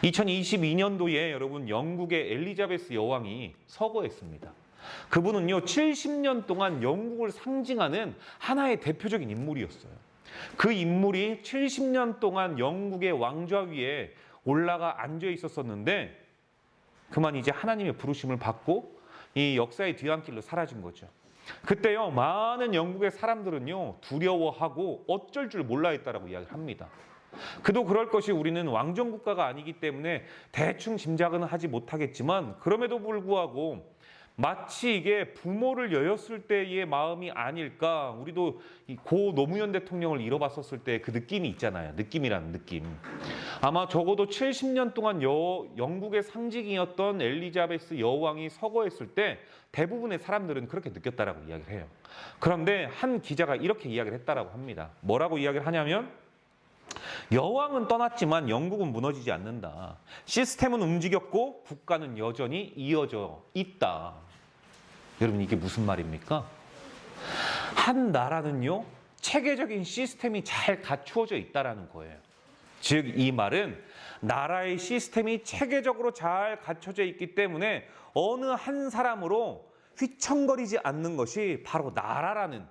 2022년도에 여러분 영국의 엘리자베스 여왕이 서거했습니다. 그분은요 70년 동안 영국을 상징하는 하나의 대표적인 인물이었어요. 그 인물이 70년 동안 영국의 왕좌 위에 올라가 앉아 있었었는데 그만 이제 하나님의 부르심을 받고 이 역사의 뒤안길로 사라진 거죠. 그때요 많은 영국의 사람들은요 두려워하고 어쩔 줄 몰라 했다라고 이야기를 합니다. 그도 그럴 것이 우리는 왕정국가가 아니기 때문에 대충 짐작은 하지 못하겠지만 그럼에도 불구하고 마치 이게 부모를 여였을 때의 마음이 아닐까. 우리도 고 노무현 대통령을 잃어봤었을 때 그 느낌이 있잖아요. 느낌이라는 느낌. 아마 적어도 70년 동안 영국의 상징이었던 엘리자베스 여왕이 서거했을 때 대부분의 사람들은 그렇게 느꼈다라고 이야기를 해요. 그런데 한 기자가 이렇게 이야기를 했다라고 합니다. 뭐라고 이야기를 하냐면 여왕은 떠났지만 영국은 무너지지 않는다. 시스템은 움직였고 국가는 여전히 이어져 있다. 여러분 이게 무슨 말입니까? 한 나라는요 체계적인 시스템이 잘 갖추어져 있다라는 거예요. 즉 이 말은 나라의 시스템이 체계적으로 잘 갖춰져 있기 때문에 어느 한 사람으로 휘청거리지 않는 것이 바로 나라라는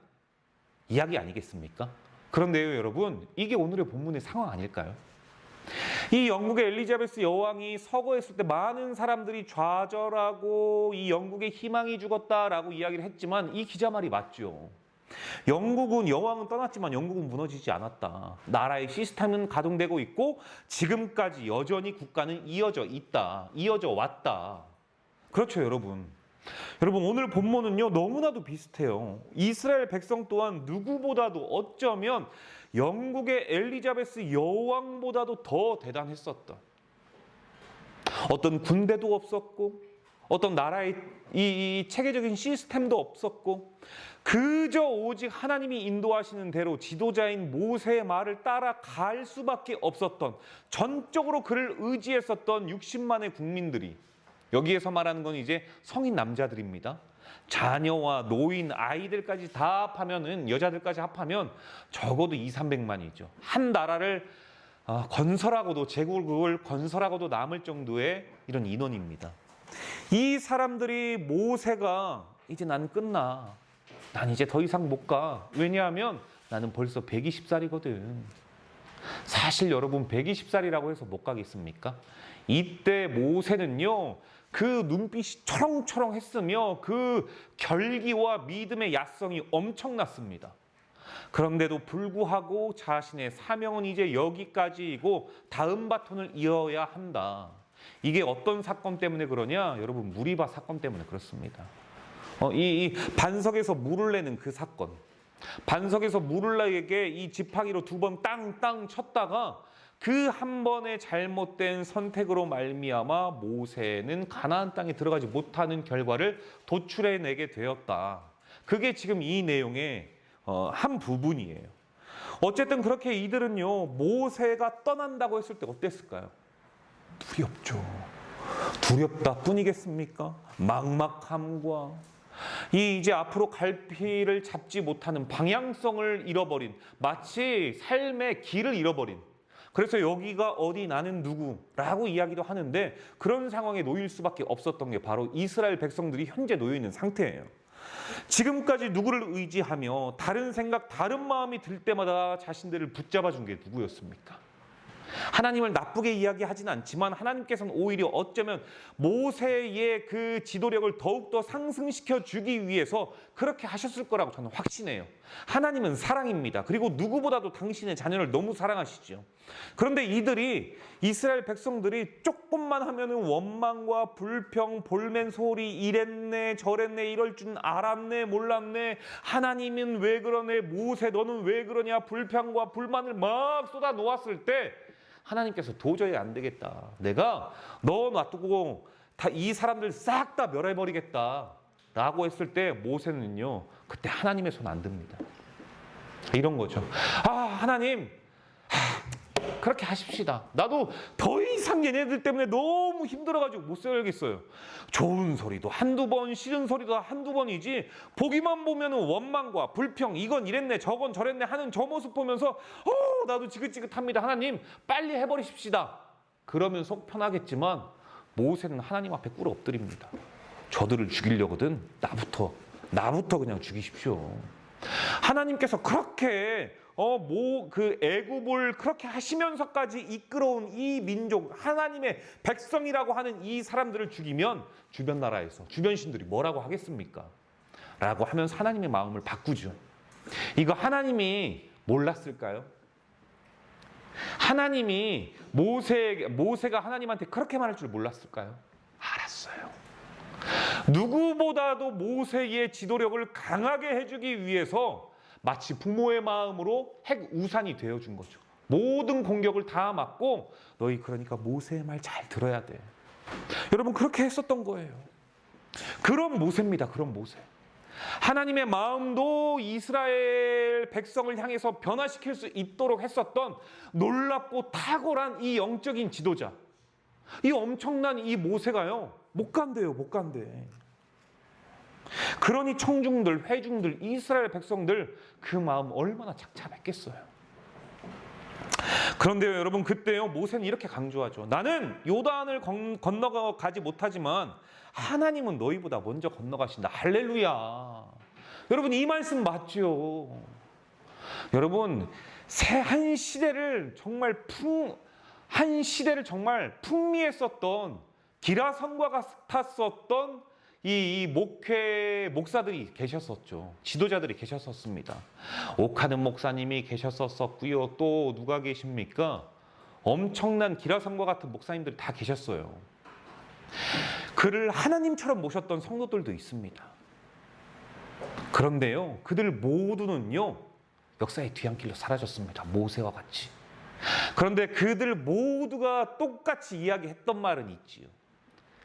이야기 아니겠습니까? 그런데요 여러분 이게 오늘의 본문의 상황 아닐까요? 이 영국의 엘리자베스 여왕이 서거했을 때 많은 사람들이 좌절하고 이 영국의 희망이 죽었다라고 이야기를 했지만 이 기자 말이 맞죠. 여왕은 떠났지만 영국은 무너지지 않았다. 나라의 시스템은 가동되고 있고 지금까지 여전히 국가는 이어져 있다. 이어져 왔다. 그렇죠 여러분. 여러분 오늘 본문은요 너무나도 비슷해요. 이스라엘 백성 또한 누구보다도 어쩌면 영국의 엘리자베스 여왕보다도 더 대단했었던 어떤 군대도 없었고 어떤 나라의 이 체계적인 시스템도 없었고 그저 오직 하나님이 인도하시는 대로 지도자인 모세의 말을 따라갈 수밖에 없었던 전적으로 그를 의지했었던 60만의 국민들이 여기에서 말하는 건 이제 성인 남자들입니다. 자녀와 노인, 아이들까지 다 합하면은 여자들까지 합하면 적어도 200~300만이죠. 한 나라를 건설하고도 제국을 건설하고도 남을 정도의 이런 인원입니다. 이 사람들이 모세가 이제 난 끝나. 난 이제 더 이상 못 가. 왜냐하면 나는 벌써 120살이거든. 사실 여러분 120살이라고 해서 못 가겠습니까? 이때 모세는요 그 눈빛이 초롱초롱했으며 그 결기와 믿음의 야성이 엄청났습니다. 그런데도 불구하고 자신의 사명은 이제 여기까지이고 다음 바톤을 이어야 한다. 이게 어떤 사건 때문에 그러냐? 여러분 무리바 사건 때문에 그렇습니다. 이 반석에서 물을 내는 그 사건. 반석에서 물을 내게 이 지팡이로 2번 땅땅 쳤다가 그 한 번의 잘못된 선택으로 말미암아 모세는 가나안 땅에 들어가지 못하는 결과를 도출해내게 되었다. 그게 지금 이 내용의 한 부분이에요. 어쨌든 그렇게 이들은요 모세가 떠난다고 했을 때 어땠을까요? 두렵죠. 두렵다 뿐이겠습니까? 막막함과 이제 앞으로 갈피를 잡지 못하는 방향성을 잃어버린 마치 삶의 길을 잃어버린 그래서 여기가 어디 나는 누구라고 이야기도 하는데 그런 상황에 놓일 수밖에 없었던 게 바로 이스라엘 백성들이 현재 놓여 있는 상태예요. 지금까지 누구를 의지하며 다른 생각, 다른 마음이 들 때마다 자신들을 붙잡아 준 게 누구였습니까? 하나님을 나쁘게 이야기하진 않지만 하나님께서는 오히려 어쩌면 모세의 그 지도력을 더욱더 상승시켜 주기 위해서 그렇게 하셨을 거라고 저는 확신해요. 하나님은 사랑입니다. 그리고 누구보다도 당신의 자녀를 너무 사랑하시죠. 그런데 이스라엘 백성들이 조금만 하면은 원망과 불평, 볼멘 소리, 이랬네 저랬네 이럴 줄 알았네 몰랐네 하나님은 왜 그러네 모세 너는 왜 그러냐 불평과 불만을 막 쏟아 놓았을 때 하나님께서 도저히 안 되겠다. 내가 너 놔두고 이 사람들 싹 다 멸해버리겠다. 라고 했을 때 모세는요. 그때 하나님의 손 안 듭니다. 이런 거죠. 하나님. 그렇게 하십시다. 나도 더 이상 얘네들 때문에 너무 힘들어가지고 못 살겠어요. 좋은 소리도 한두 번, 싫은 소리도 한두 번이지 보기만 보면 원망과 불평, 이건 이랬네, 저건 저랬네 하는 저 모습 보면서 나도 지긋지긋합니다. 하나님 빨리 해버리십시다. 그러면 속 편하겠지만 모세는 하나님 앞에 꿇어 엎드립니다. 저들을 죽이려거든 나부터 그냥 죽이십시오. 하나님께서 그렇게 그 애굽을 그렇게 하시면서까지 이끌어온 이 민족, 하나님의 백성이라고 하는 이 사람들을 죽이면 주변 나라에서 주변 신들이 뭐라고 하겠습니까? 라고 하면서 하나님의 마음을 바꾸죠. 이거 하나님이 몰랐을까요? 하나님이 모세가 하나님한테 그렇게 말할 줄 몰랐을까요? 알았어요. 누구보다도 모세의 지도력을 강하게 해주기 위해서 마치 부모의 마음으로 핵 우산이 되어준 거죠. 모든 공격을 다 막고 너희 그러니까 모세의 말 잘 들어야 돼. 여러분 그렇게 했었던 거예요. 그런 모세입니다. 그런 모세. 하나님의 마음도 이스라엘 백성을 향해서 변화시킬 수 있도록 했었던 놀랍고 탁월한 이 영적인 지도자. 이 엄청난 이 모세가요. 못 간대요. 못 간대. 그러니 청중들, 회중들, 이스라엘 백성들 그 마음 얼마나 착잡했겠어요. 그런데요 여러분 그때요 모세는 이렇게 강조하죠. 나는 요단을 건너가지 못하지만 하나님은 너희보다 먼저 건너가신다. 할렐루야. 여러분 이 말씀 맞죠? 여러분 한 시대를 정말 풍미했었던 기라성과 같았었던 이 목사들이 계셨었죠. 지도자들이 계셨었습니다. 옥하는 목사님이 계셨었고요. 또 누가 계십니까? 엄청난 기라성과 같은 목사님들이 다 계셨어요. 그를 하나님처럼 모셨던 성도들도 있습니다. 그런데요, 그들 모두는요, 역사의 뒤안길로 사라졌습니다. 모세와 같이. 그런데 그들 모두가 똑같이 이야기했던 말은 있지요.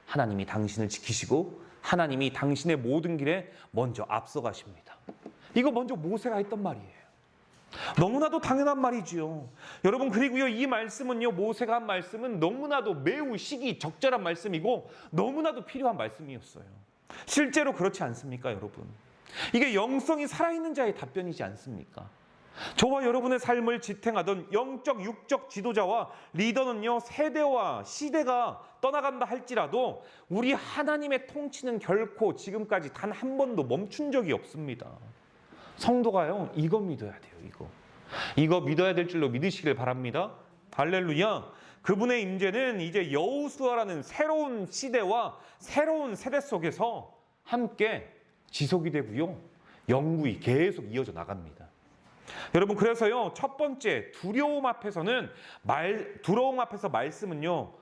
하나님이 당신을 지키시고 하나님이 당신의 모든 길에 먼저 앞서가십니다. 이거 먼저 모세가 했던 말이에요. 너무나도 당연한 말이지요. 여러분 그리고요 이 말씀은요 모세가 한 말씀은 너무나도 매우 시기적절한 말씀이고 너무나도 필요한 말씀이었어요. 실제로 그렇지 않습니까 여러분? 이게 영성이 살아있는 자의 답변이지 않습니까? 저와 여러분의 삶을 지탱하던 영적 육적 지도자와 리더는요 세대와 시대가 떠나간다 할지라도 우리 하나님의 통치는 결코 지금까지 단 한 번도 멈춘 적이 없습니다. 성도가요 이거 믿어야 돼요. 이거 믿어야 될 줄로 믿으시길 바랍니다. 할렐루야. 그분의 임재는 이제 여호수아라는 새로운 시대와 새로운 세대 속에서 함께 지속이 되고요 영구히 계속 이어져 나갑니다. 여러분 그래서요 첫 번째 두려움 앞에서 말씀은요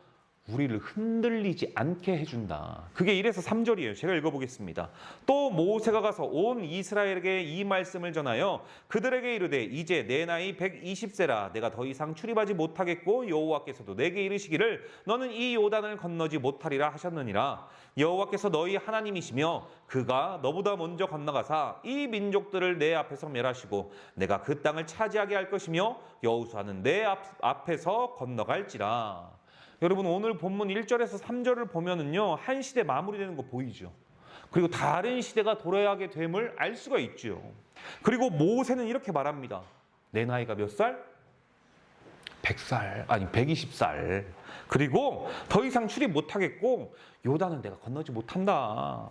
우리를 흔들리지 않게 해준다. 그게 1에서 3절이에요. 제가 읽어보겠습니다. 또 모세가 가서 온 이스라엘에게 이 말씀을 전하여 그들에게 이르되 이제 내 나이 120세라 내가 더 이상 출입하지 못하겠고 여호와께서도 내게 이르시기를 너는 이 요단을 건너지 못하리라 하셨느니라. 여호와께서 너희 하나님이시며 그가 너보다 먼저 건너가사 이 민족들을 내 앞에서 멸하시고 내가 그 땅을 차지하게 할 것이며 여호수아는 내 앞에서 건너갈지라. 여러분 오늘 본문 1절에서 3절을 보면은요 한 시대 마무리되는 거 보이죠. 그리고 다른 시대가 돌아가게 됨을 알 수가 있죠. 그리고 모세는 이렇게 말합니다. 내 나이가 몇 살? 100살 아니 120살. 그리고 더 이상 출입 못하겠고 요단은 내가 건너지 못한다.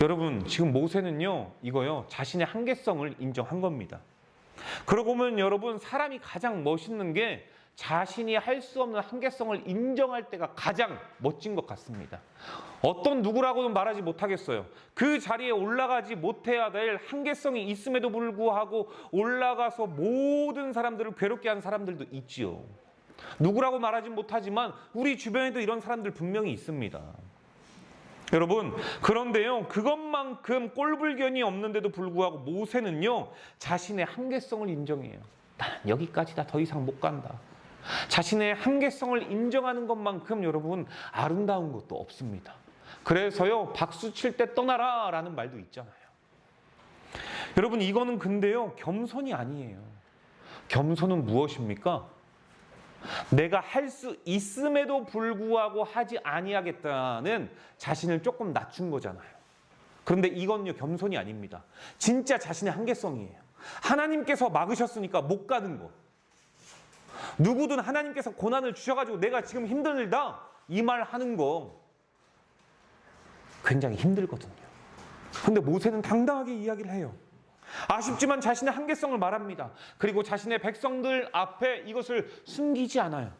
여러분 지금 모세는요 이거요 자신의 한계성을 인정한 겁니다. 그러고 보면 여러분 사람이 가장 멋있는 게 자신이 할 수 없는 한계성을 인정할 때가 가장 멋진 것 같습니다. 어떤 누구라고는 말하지 못하겠어요. 그 자리에 올라가지 못해야 될 한계성이 있음에도 불구하고 올라가서 모든 사람들을 괴롭게 한 사람들도 있지요. 누구라고 말하지 못하지만 우리 주변에도 이런 사람들 분명히 있습니다. 여러분 그런데요 그것만큼 꼴불견이 없는데도 불구하고 모세는요 자신의 한계성을 인정해요. 나는 여기까지다. 더 이상 못 간다. 자신의 한계성을 인정하는 것만큼 여러분 아름다운 것도 없습니다. 그래서요 박수 칠 때 떠나라 라는 말도 있잖아요. 여러분 이거는 근데요 겸손이 아니에요. 겸손은 무엇입니까? 내가 할 수 있음에도 불구하고 하지 아니하겠다는 자신을 조금 낮춘 거잖아요. 그런데 이건요 겸손이 아닙니다. 진짜 자신의 한계성이에요. 하나님께서 막으셨으니까 못 가는 것. 누구든 하나님께서 고난을 주셔가지고 내가 지금 힘들다 이 말 하는 거 굉장히 힘들거든요. 근데 모세는 당당하게 이야기를 해요. 아쉽지만 자신의 한계성을 말합니다. 그리고 자신의 백성들 앞에 이것을 숨기지 않아요.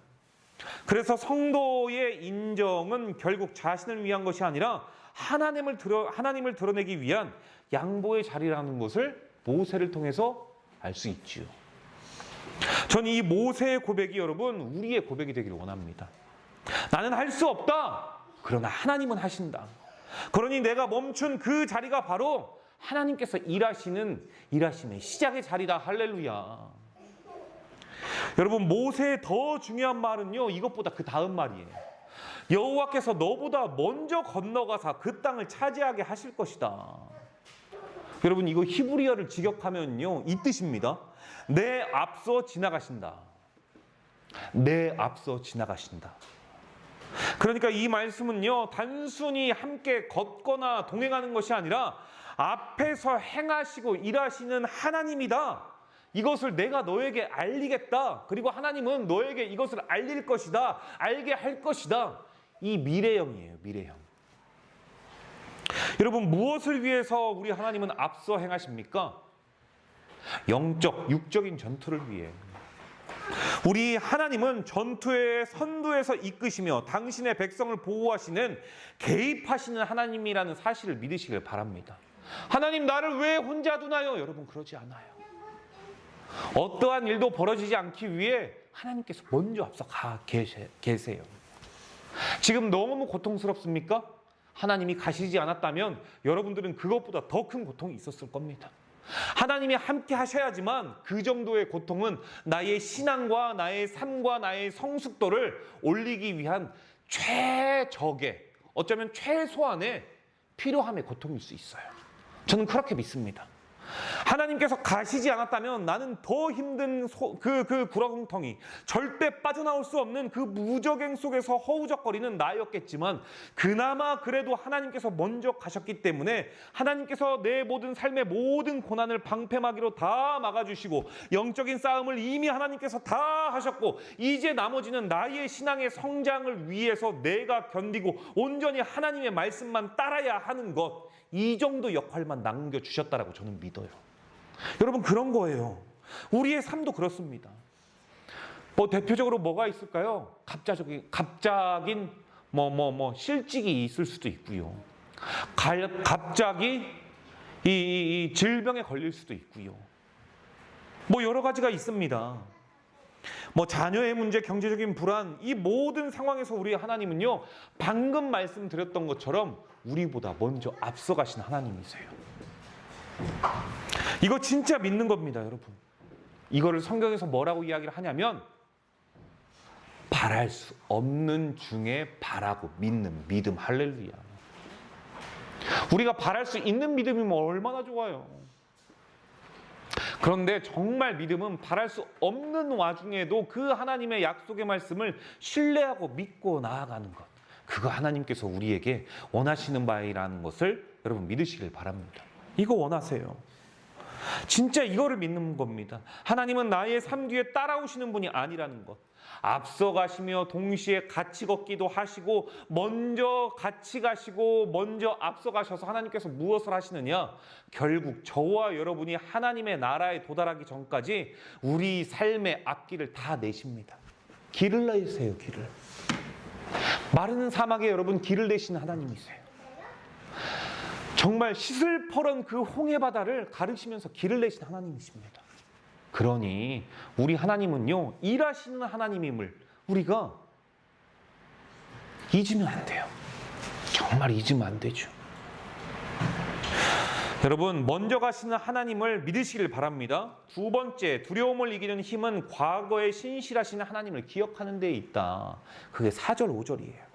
그래서 성도의 인정은 결국 자신을 위한 것이 아니라 하나님을 드러내기 위한 양보의 자리라는 것을 모세를 통해서 알 수 있지요. 저는 이 모세의 고백이 여러분 우리의 고백이 되기를 원합니다. 나는 할 수 없다. 그러나 하나님은 하신다. 그러니 내가 멈춘 그 자리가 바로 하나님께서 일하심의 시작의 자리다. 할렐루야. 여러분 모세의 더 중요한 말은요 이것보다 그 다음 말이에요. 여호와께서 너보다 먼저 건너가사 그 땅을 차지하게 하실 것이다. 여러분 이거 히브리어를 직역하면요 이 뜻입니다. 내 앞서 지나가신다. 내 앞서 지나가신다. 그러니까 이 말씀은요 단순히 함께 걷거나 동행하는 것이 아니라 앞에서 행하시고 일하시는 하나님이다. 이것을 내가 너에게 알리겠다. 그리고 하나님은 너에게 이것을 알릴 것이다. 알게 할 것이다. 이 미래형이에요. 미래형. 여러분 무엇을 위해서 우리 하나님은 앞서 행하십니까? 영적, 육적인 전투를 위해. 우리 하나님은 전투의 선두에서 이끄시며 당신의 백성을 보호하시는 개입하시는 하나님이라는 사실을 믿으시길 바랍니다. 하나님 나를 왜 혼자 두나요? 여러분 그러지 않아요. 어떠한 일도 벌어지지 않기 위해 하나님께서 먼저 앞서 가 계세요. 지금 너무 고통스럽습니까? 하나님이 가시지 않았다면 여러분들은 그것보다 더 큰 고통이 있었을 겁니다. 하나님이 함께 하셔야지만 그 정도의 고통은 나의 신앙과 나의 삶과 나의 성숙도를 올리기 위한 최적의, 어쩌면 최소한의 필요함의 고통일 수 있어요. 저는 그렇게 믿습니다. 하나님께서 가시지 않았다면 나는 더 힘든 그 구렁텅이, 절대 빠져나올 수 없는 그 무적행 속에서 허우적거리는 나였겠지만 그나마 그래도 하나님께서 먼저 가셨기 때문에 하나님께서 내 모든 삶의 모든 고난을 방패막이로 다 막아주시고 영적인 싸움을 이미 하나님께서 다 하셨고 이제 나머지는 나의 신앙의 성장을 위해서 내가 견디고 온전히 하나님의 말씀만 따라야 하는 것, 이 정도 역할만 남겨주셨다라고 저는 믿어요. 여러분 그런 거예요. 우리의 삶도 그렇습니다. 대표적으로 뭐가 있을까요? 갑작인 실직이 있을 수도 있고요. 갑자기 이 질병에 걸릴 수도 있고요. 여러 가지가 있습니다. 자녀의 문제, 경제적인 불안, 이 모든 상황에서 우리 하나님은요 방금 말씀드렸던 것처럼 우리보다 먼저 앞서가신 하나님이세요. 이거 진짜 믿는 겁니다, 여러분. 이거를 성경에서 뭐라고 이야기를 하냐면 바랄 수 없는 중에 바라고 믿는 믿음. 할렐루야. 우리가 바랄 수 있는 믿음이면 얼마나 좋아요. 그런데 정말 믿음은 바랄 수 없는 와중에도 그 하나님의 약속의 말씀을 신뢰하고 믿고 나아가는 것. 그거 하나님께서 우리에게 원하시는 바이라는 것을 여러분 믿으시길 바랍니다. 이거 원하세요. 진짜 이거를 믿는 겁니다. 하나님은 나의 삶 뒤에 따라오시는 분이 아니라는 것. 앞서가시며 동시에 같이 걷기도 하시고 먼저 같이 가시고 먼저 앞서가셔서 하나님께서 무엇을 하시느냐? 결국 저와 여러분이 하나님의 나라에 도달하기 전까지 우리 삶의 앞길을 다 내십니다. 길을 내세요. 길을. 마르는 사막에 여러분 길을 내시는 하나님이세요. 정말 시슬퍼런 그 홍해바다를 가르시면서 길을 내신 하나님이십니다. 그러니 우리 하나님은요 일하시는 하나님임을 우리가 잊으면 안 돼요. 정말 잊으면 안 되죠. 여러분 먼저 가시는 하나님을 믿으시길 바랍니다. 두 번째, 두려움을 이기는 힘은 과거에 신실하신 하나님을 기억하는 데에 있다. 그게 4절 5절이에요.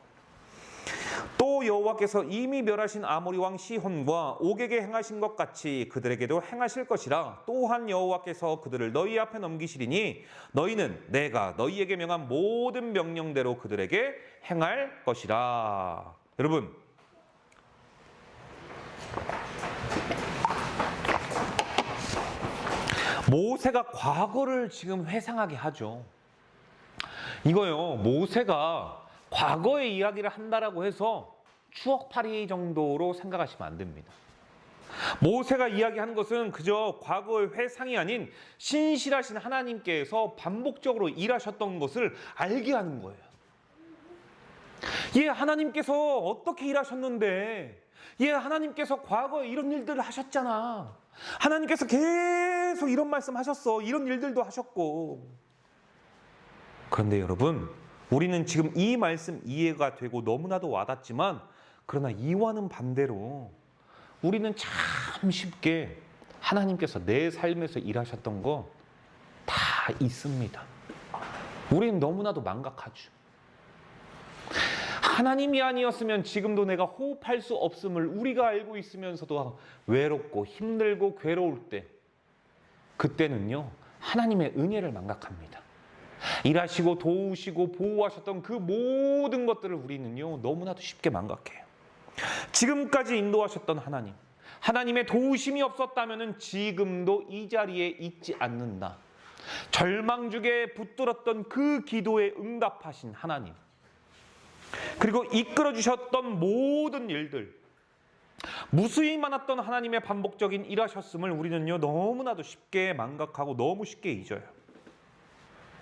또 여호와께서 이미 멸하신 아모리 왕 시혼과 옥에게 행하신 것 같이 그들에게도 행하실 것이라. 또한 여호와께서 그들을 너희 앞에 넘기시리니 너희는 내가 너희에게 명한 모든 명령대로 그들에게 행할 것이라. 여러분 모세가 과거를 지금 회상하게 하죠. 이거요, 모세가 과거의 이야기를 한다라고 해서 추억팔이 정도로 생각하시면 안 됩니다. 모세가 이야기하는 것은 그저 과거의 회상이 아닌 신실하신 하나님께서 반복적으로 일하셨던 것을 알게 하는 거예요. 예, 하나님께서 어떻게 일하셨는데, 예, 하나님께서 과거에 이런 일들을 하셨잖아. 하나님께서 계속 이런 말씀 하셨어. 이런 일들도 하셨고. 그런데 여러분, 우리는 지금 이 말씀 이해가 되고 너무나도 와닿지만, 그러나 이와는 반대로 우리는 참 쉽게 하나님께서 내 삶에서 일하셨던 거 다 있습니다. 우리는 너무나도 망각하죠. 하나님이 아니었으면 지금도 내가 호흡할 수 없음을 우리가 알고 있으면서도 외롭고 힘들고 괴로울 때, 그때는요, 하나님의 은혜를 망각합니다. 일하시고 도우시고 보호하셨던 그 모든 것들을 우리는요, 너무나도 쉽게 망각해요. 지금까지 인도하셨던 하나님, 하나님의 도우심이 없었다면 지금도 이 자리에 있지 않는다. 절망중에 붙들었던 그 기도에 응답하신 하나님, 그리고 이끌어 주셨던 모든 일들, 무수히 많았던 하나님의 반복적인 일하셨음을 우리는요, 너무나도 쉽게 망각하고 너무 쉽게 잊어요.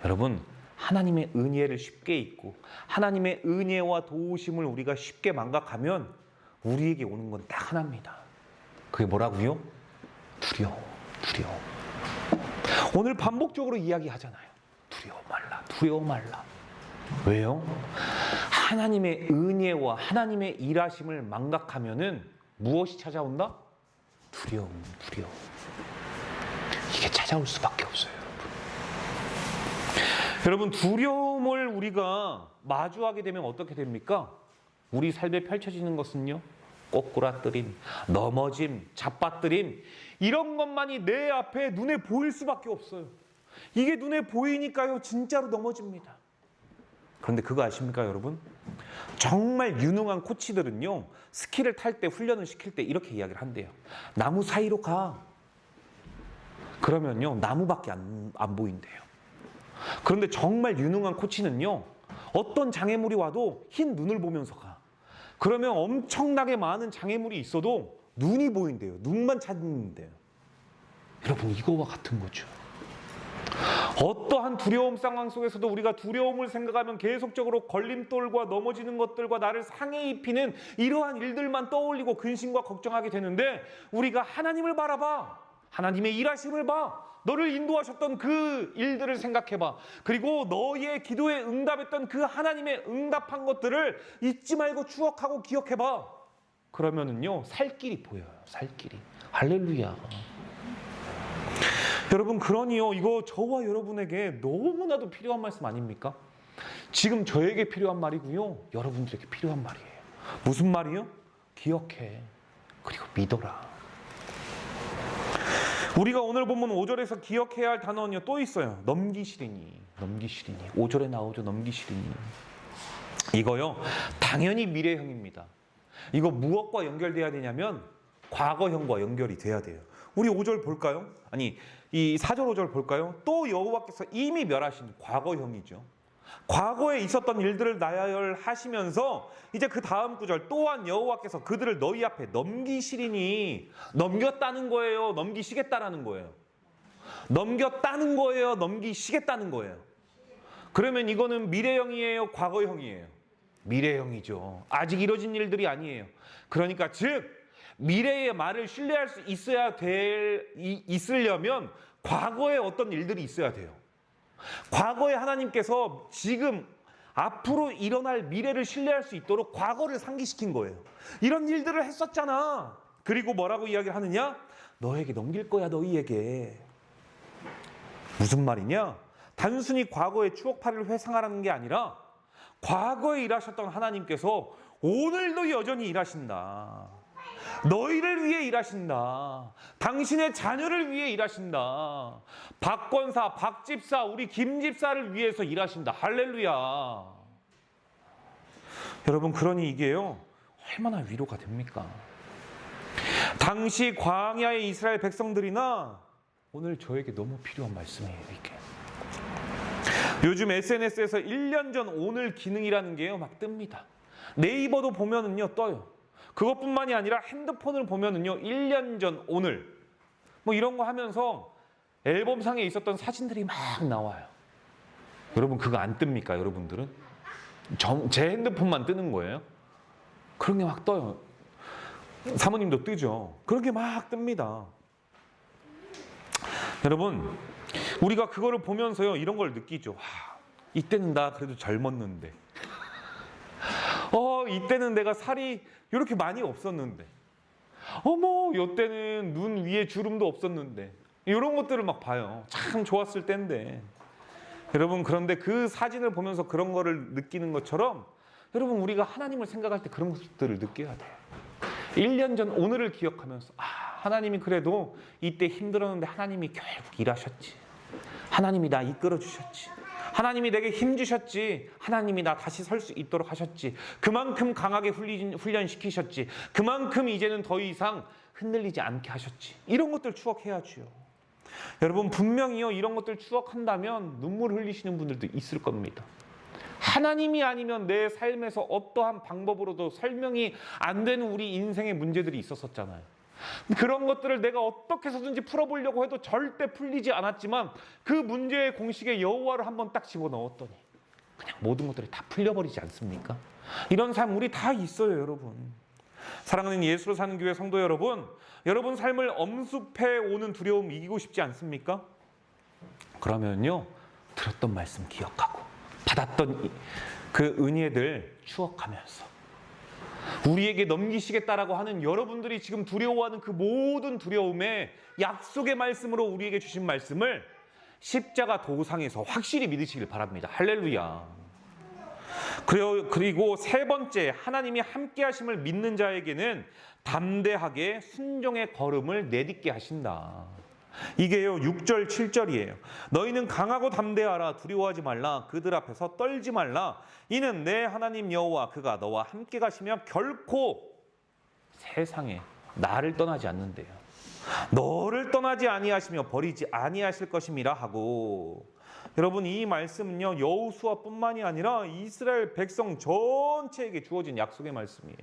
여러분, 하나님의 은혜를 쉽게 잊고 하나님의 은혜와 도우심을 우리가 쉽게 망각하면 우리에게 오는 건 딱 하나입니다. 그게 뭐라고요? 두려움. 오늘 반복적으로 이야기하잖아요. 두려워 말라, 두려워 말라. 왜요? 하나님의 은혜와 하나님의 일하심을 망각하면은 무엇이 찾아온다? 두려움. 이게 찾아올 수밖에 없어요. 여러분, 두려움을 우리가 마주하게 되면 어떻게 됩니까? 우리 삶에 펼쳐지는 것은요, 꼬꾸라뜨림, 넘어짐, 잡아뜨림, 이런 것만이 내 앞에 눈에 보일 수밖에 없어요. 이게 눈에 보이니까요, 진짜로 넘어집니다. 그런데 그거 아십니까, 여러분? 정말 유능한 코치들은요, 스키를 탈 때, 훈련을 시킬 때 이렇게 이야기를 한대요. 나무 사이로 가. 그러면요, 나무밖에 안 보인대요. 그런데 정말 유능한 코치는요, 어떤 장애물이 와도 흰 눈을 보면서 가. 그러면 엄청나게 많은 장애물이 있어도 눈이 보인대요. 눈만 찾는데요. 여러분, 이거와 같은 거죠. 어떠한 두려움 상황 속에서도 우리가 두려움을 생각하면 계속적으로 걸림돌과 넘어지는 것들과 나를 상해 입히는 이러한 일들만 떠올리고 근심과 걱정하게 되는데, 우리가 하나님을 바라봐. 하나님의 일하심을 봐. 너를 인도하셨던 그 일들을 생각해봐. 그리고 너의 기도에 응답했던 그 하나님의 응답한 것들을 잊지 말고 추억하고 기억해봐. 그러면은요, 살 길이 보여요. 살 길이. 할렐루야. 여러분, 그러니요, 이거 저와 여러분에게 너무나도 필요한 말씀 아닙니까? 지금 저에게 필요한 말이고요, 여러분들에게 필요한 말이에요. 무슨 말이요? 기억해. 그리고 믿어라. 우리가 오늘 본문 5절에서 기억해야 할 단어는요, 또 있어요. 넘기시리니. 5절에 나오죠. 넘기시리니. 이거요, 당연히 미래형입니다. 이거 무엇과 연결돼야 되냐면 과거형과 연결이 돼야 돼요. 우리 5절 볼까요? 아니, 이 4절 5절 볼까요? 또 여호와께서 이미 멸하신, 과거형이죠. 과거에 있었던 일들을 나열하시면서 이제 그 다음 구절, 또한 여호와께서 그들을 너희 앞에 넘기시리니. 넘겼다는 거예요? 넘기시겠다라는 거예요? 넘겼다는 거예요? 넘기시겠다는 거예요? 그러면 이거는 미래형이에요? 과거형이에요? 미래형이죠. 아직 이뤄진 일들이 아니에요. 그러니까 즉, 미래의 말을 신뢰할 수 있으려면 과거에 어떤 일들이 있어야 돼요. 과거에 하나님께서 지금 앞으로 일어날 미래를 신뢰할 수 있도록 과거를 상기시킨 거예요. 이런 일들을 했었잖아. 그리고 뭐라고 이야기를 하느냐? 너에게 넘길 거야, 너희에게. 무슨 말이냐? 단순히 과거의 추억팔이를 회상하라는 게 아니라 과거에 일하셨던 하나님께서 오늘도 여전히 일하신다. 너희를 위해 일하신다. 당신의 자녀를 위해 일하신다. 박권사, 박집사, 우리 김집사를 위해서 일하신다. 할렐루야. 여러분, 그러니 이게요, 얼마나 위로가 됩니까? 당시 광야의 이스라엘 백성들이나 오늘 저에게 너무 필요한 말씀이에요, 이게. 요즘 SNS에서 1년 전 오늘 기능이라는 게요 막 뜹니다. 네이버도 보면은요 떠요. 그것뿐만이 아니라 핸드폰을 보면은요 1년 전 오늘 뭐 이런 거 하면서 앨범상에 있었던 사진들이 막 나와요. 여러분 그거 안 뜹니까 여러분들은? 제 핸드폰만 뜨는 거예요? 그런 게 막 떠요. 사모님도 뜨죠. 그런 게 막 뜹니다. 여러분 우리가 그거를 보면서요 이런 걸 느끼죠. 이때는 나 그래도 젊었는데 이때는 내가 살이 이렇게 많이 없었는데 어머 이때는 눈 위에 주름도 없었는데 이런 것들을 막 봐요. 참 좋았을 때인데. 여러분 그런데 그 사진을 보면서 그런 거를 느끼는 것처럼 여러분 우리가 하나님을 생각할 때 그런 것들을 느껴야 돼요. 1년 전 오늘을 기억하면서 하나님이 그래도 이때 힘들었는데 하나님이 결국 일하셨지. 하나님이 나 이끌어 주셨지. 하나님이 내게 힘 주셨지. 하나님이 나 다시 설 수 있도록 하셨지. 그만큼 강하게 훈련시키셨지. 그만큼 이제는 더 이상 흔들리지 않게 하셨지. 이런 것들 추억해야지요. 여러분 분명히요 이런 것들 추억한다면 눈물 흘리시는 분들도 있을 겁니다. 하나님이 아니면 내 삶에서 어떠한 방법으로도 설명이 안 되는 우리 인생의 문제들이 있었었잖아요. 그런 것들을 내가 어떻게 해서든지 풀어보려고 해도 절대 풀리지 않았지만 그 문제의 공식에 여호와를 한번 딱 집어넣었더니 그냥 모든 것들이 다 풀려버리지 않습니까? 이런 삶 우리 다 있어요 여러분. 사랑하는 예수로 사는 교회 성도 여러분, 여러분 삶을 엄습해 오는 두려움 이기고 싶지 않습니까? 그러면요 들었던 말씀 기억하고 받았던 그 은혜들 추억하면서 우리에게 넘기시겠다라고 하는 여러분들이 지금 두려워하는 그 모든 두려움에 약속의 말씀으로 우리에게 주신 말씀을 십자가 도상에서 확실히 믿으시길 바랍니다. 할렐루야. 그리고 세 번째, 하나님이 함께 하심을 믿는 자에게는 담대하게 순종의 걸음을 내딛게 하신다. 이게요 6절 7절이에요. 너희는 강하고 담대하라. 두려워하지 말라. 그들 앞에서 떨지 말라. 이는 내 하나님 여호와 그가 너와 함께 가시며 결코 세상에 나를 떠나지 않는데요. 너를 떠나지 아니하시며 버리지 아니하실 것임이라 하고. 여러분 이 말씀은요 여호수아뿐만이 아니라 이스라엘 백성 전체에게 주어진 약속의 말씀이에요.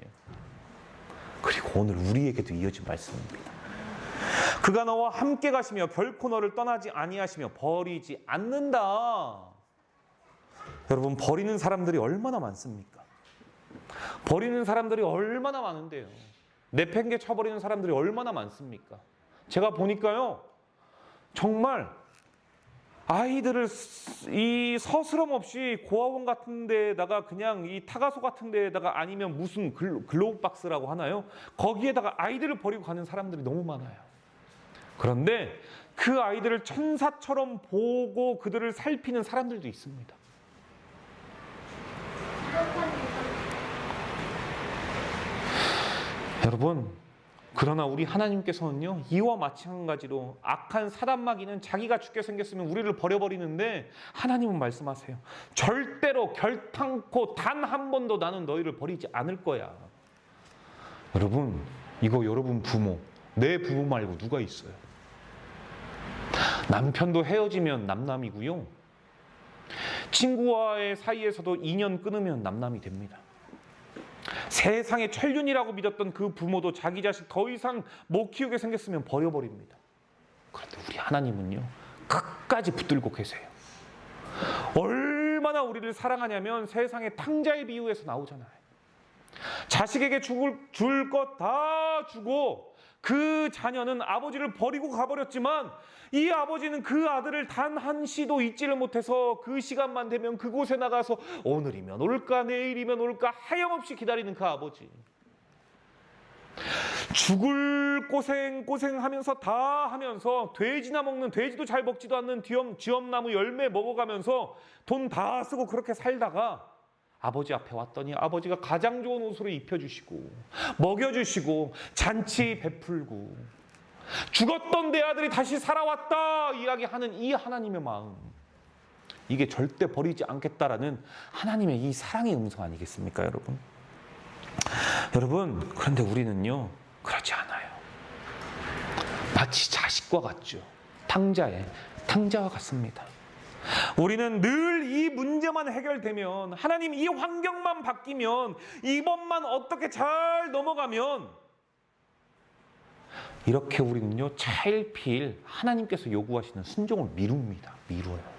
그리고 오늘 우리에게도 이어진 말씀입니다. 그가 너와 함께 가시며 결코 너를 떠나지 아니하시며 버리지 않는다. 여러분 버리는 사람들이 얼마나 많습니까? 버리는 사람들이 얼마나 많은데요. 내팽개 쳐버리는 사람들이 얼마나 많습니까? 제가 보니까요 정말 아이들을 이 서스럼 없이 고아원 같은 데다가 그냥 이 타가소 같은 데다가 아니면 무슨 글로브 박스라고 하나요? 거기에다가 아이들을 버리고 가는 사람들이 너무 많아요. 그런데 그 아이들을 천사처럼 보고 그들을 살피는 사람들도 있습니다. 여러분 그러나 우리 하나님께서는요 이와 마찬가지로 악한 사단마귀는 자기가 죽게 생겼으면 우리를 버려버리는데 하나님은 말씀하세요. 절대로 결탄코 단 한 번도 나는 너희를 버리지 않을 거야. 여러분 이거 여러분 부모 내 부모 말고 누가 있어요? 남편도 헤어지면 남남이고요. 친구와의 사이에서도 인연 끊으면 남남이 됩니다. 세상의 천륜이라고 믿었던 그 부모도 자기 자식 더 이상 못 키우게 생겼으면 버려버립니다. 그런데 우리 하나님은요 끝까지 붙들고 계세요. 얼마나 우리를 사랑하냐면 세상의 탕자의 비유에서 나오잖아요. 자식에게 줄 것 다 주고 그 자녀는 아버지를 버리고 가버렸지만 이 아버지는 그 아들을 단 한시도 잊지를 못해서 그 시간만 되면 그곳에 나가서 오늘이면 올까 내일이면 올까 하염없이 기다리는 그 아버지. 죽을 고생하면서 다 하면서 돼지나 먹는 돼지도 잘 먹지도 않는 지엄나무 열매 먹어가면서 돈 다 쓰고 그렇게 살다가 아버지 앞에 왔더니 아버지가 가장 좋은 옷으로 입혀주시고 먹여주시고 잔치 베풀고 죽었던 내 아들이 다시 살아왔다 이야기하는 이 하나님의 마음, 이게 절대 버리지 않겠다라는 하나님의 이 사랑의 음성 아니겠습니까 여러분? 여러분 그런데 우리는요 그렇지 않아요. 마치 자식과 같죠. 탕자와 같습니다. 우리는 늘 이 문제만 해결되면, 하나님 이 환경만 바뀌면, 이번만 어떻게 잘 넘어가면, 이렇게 우리는요 차일피일 하나님께서 요구하시는 순종을 미뤄요.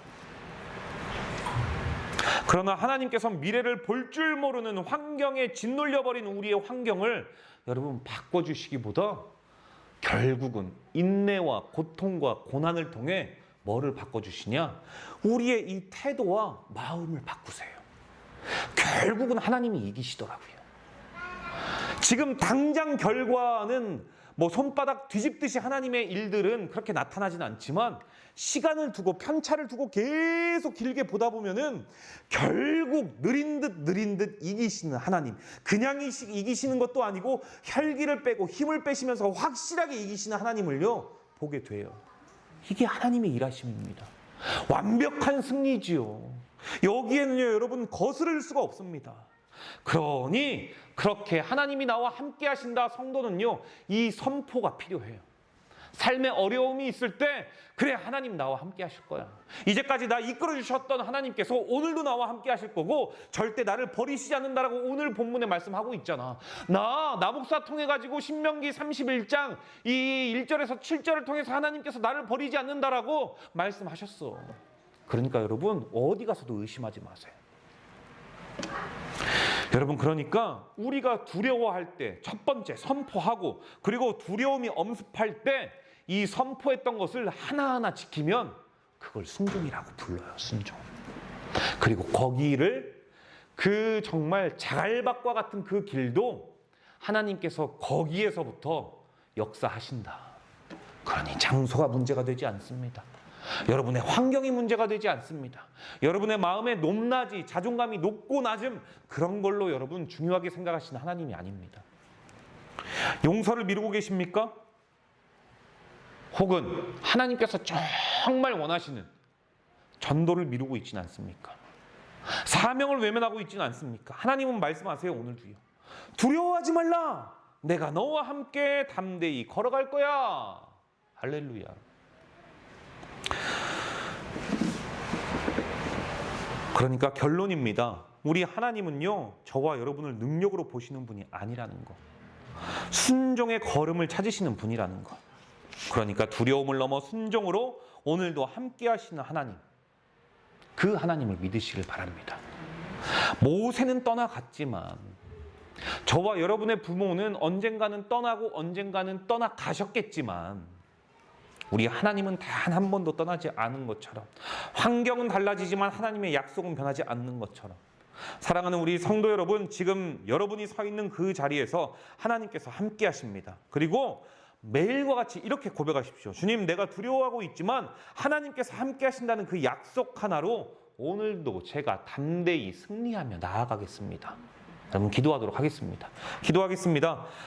그러나 하나님께서 미래를 볼 줄 모르는 환경에 짓눌려버린 우리의 환경을 여러분 바꿔주시기보다 결국은 인내와 고통과 고난을 통해 뭐를 바꿔주시냐? 우리의 이 태도와 마음을 바꾸세요. 결국은 하나님이 이기시더라고요. 지금 당장 결과는 손바닥 뒤집듯이 하나님의 일들은 그렇게 나타나진 않지만, 시간을 두고 편차를 두고 계속 길게 보다 보면은 결국 느린 듯 이기시는 하나님, 그냥 이기시는 것도 아니고 혈기를 빼고 힘을 빼시면서 확실하게 이기시는 하나님을요 보게 돼요. 이게 하나님의 일하심입니다. 완벽한 승리지요. 여기에는요 여러분 거스를 수가 없습니다. 그러니 그렇게 하나님이 나와 함께 하신다 성도는요 이 선포가 필요해요. 삶에 어려움이 있을 때, 그래 하나님 나와 함께 하실 거야. 이제까지 나 이끌어 주셨던 하나님께서 오늘도 나와 함께 하실 거고 절대 나를 버리시지 않는다라고 오늘 본문에 말씀하고 있잖아. 나복사 통해 가지고 신명기 31장 이 1절에서 7절을 통해서 하나님께서 나를 버리지 않는다라고 말씀하셨어. 그러니까 여러분 어디 가서도 의심하지 마세요. 여러분, 그러니까 우리가 두려워할 때 첫 번째 선포하고, 그리고 두려움이 엄습할 때 이 선포했던 것을 하나하나 지키면 그걸 순종이라고 불러요. 순종. 그리고 거기를, 그 정말 자갈밭과 같은 그 길도 하나님께서 거기에서부터 역사하신다. 그러니 장소가 문제가 되지 않습니다. 여러분의 환경이 문제가 되지 않습니다. 여러분의 마음의 높낮이, 자존감이 높고 낮음, 그런 걸로 여러분 중요하게 생각하시는 하나님이 아닙니다. 용서를 미루고 계십니까? 혹은 하나님께서 정말 원하시는 전도를 미루고 있지는 않습니까? 사명을 외면하고 있지는 않습니까? 하나님은 말씀하세요. 오늘도요. 두려워하지 말라. 내가 너와 함께 담대히 걸어갈 거야. 할렐루야. 그러니까 결론입니다. 우리 하나님은요 저와 여러분을 능력으로 보시는 분이 아니라는 것, 순종의 걸음을 찾으시는 분이라는 것. 그러니까 두려움을 넘어 순종으로 오늘도 함께 하시는 하나님, 그 하나님을 믿으시길 바랍니다. 모세는 떠나갔지만, 저와 여러분의 부모는 언젠가는 떠나고 언젠가는 떠나가셨겠지만, 우리 하나님은 단 한 번도 떠나지 않은 것처럼, 환경은 달라지지만 하나님의 약속은 변하지 않는 것처럼, 사랑하는 우리 성도 여러분, 지금 여러분이 서 있는 그 자리에서 하나님께서 함께 하십니다. 그리고 매일과 같이 이렇게 고백하십시오. 주님, 내가 두려워하고 있지만 하나님께서 함께 하신다는 그 약속 하나로 오늘도 제가 담대히 승리하며 나아가겠습니다. 여러분 기도하도록 하겠습니다. 기도하겠습니다.